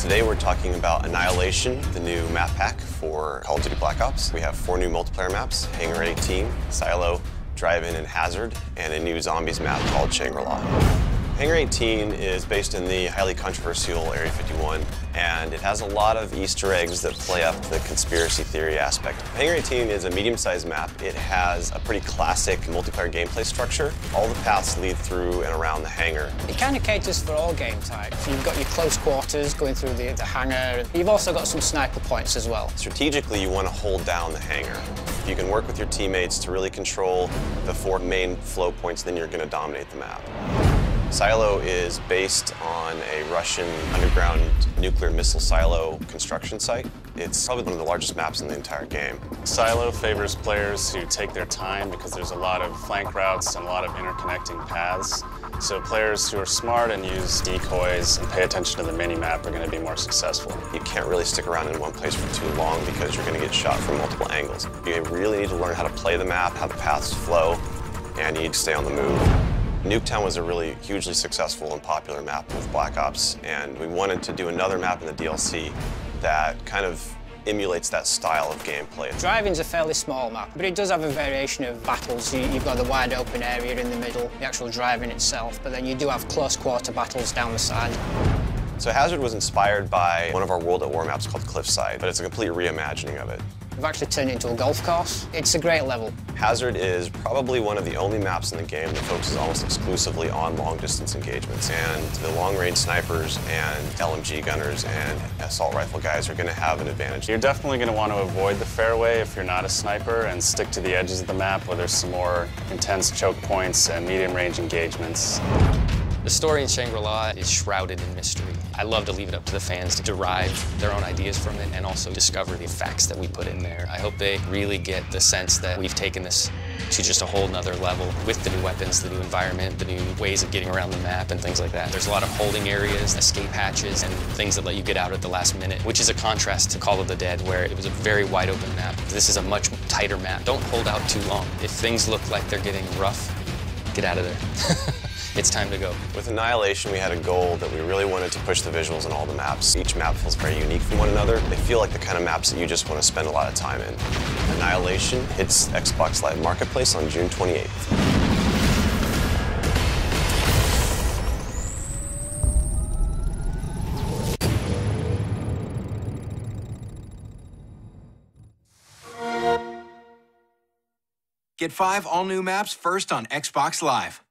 Today we're talking about Annihilation, the new map pack for Call of Duty Black Ops. We have 4 new multiplayer maps: Hangar 18, Silo, Drive-In, and Hazard, and a new zombies map called Shangri-La. Hangar 18 is based in the highly controversial Area 51, and it has a lot of Easter eggs that play up the conspiracy theory aspect. Hangar 18 is a medium-sized map. It has a pretty classic multiplayer gameplay structure. All the paths lead through and around the hangar. It kind of caters for all game types. You've got your close quarters going through the hangar. You've also got some sniper points as well. Strategically, you want to hold down the hangar. If you can work with your teammates to really control the 4 main flow points, then you're going to dominate the map. Silo is based on a Russian underground nuclear missile silo construction site. It's probably one of the largest maps in the entire game. Silo favors players who take their time because there's a lot of flank routes and a lot of interconnecting paths. So players who are smart and use decoys and pay attention to the mini-map are going to be more successful. You can't really stick around in one place for too long because you're going to get shot from multiple angles. You really need to learn how to play the map, how the paths flow, and you need to stay on the move. Nuketown was a really hugely successful and popular map with Black Ops, and we wanted to do another map in the DLC that kind of emulates that style of gameplay. Drive-In's a fairly small map, but it does have a variation of battles. You've got the wide open area in the middle, the actual Drive-In itself, but then you do have close quarter battles down the side. So Hazard was inspired by one of our World at War maps called Cliffside, but it's a complete reimagining of it. We've actually turned it into a golf course. It's a great level. Hazard is probably one of the only maps in the game that focuses almost exclusively on long-distance engagements, and the long-range snipers and LMG gunners and assault rifle guys are going to have an advantage. You're definitely going to want to avoid the fairway if you're not a sniper and stick to the edges of the map where there's some more intense choke points and medium-range engagements. The story in Shangri-La is shrouded in mystery. I love to leave it up to the fans to derive their own ideas from it and also discover the facts that we put in there. I hope they really get the sense that we've taken this to just a whole nother level with the new weapons, the new environment, the new ways of getting around the map and things like that. There's a lot of holding areas, escape hatches, and things that let you get out at the last minute, which is a contrast to Call of the Dead, where it was a very wide open map. This is a much tighter map. Don't hold out too long. If things look like they're getting rough, get out of there. It's time to go. With Annihilation, we had a goal that we really wanted to push the visuals in all the maps. Each map feels very unique from one another. They feel like the kind of maps that you just want to spend a lot of time in. Annihilation hits Xbox Live Marketplace on June 28th. Get 5 all-new maps first on Xbox Live.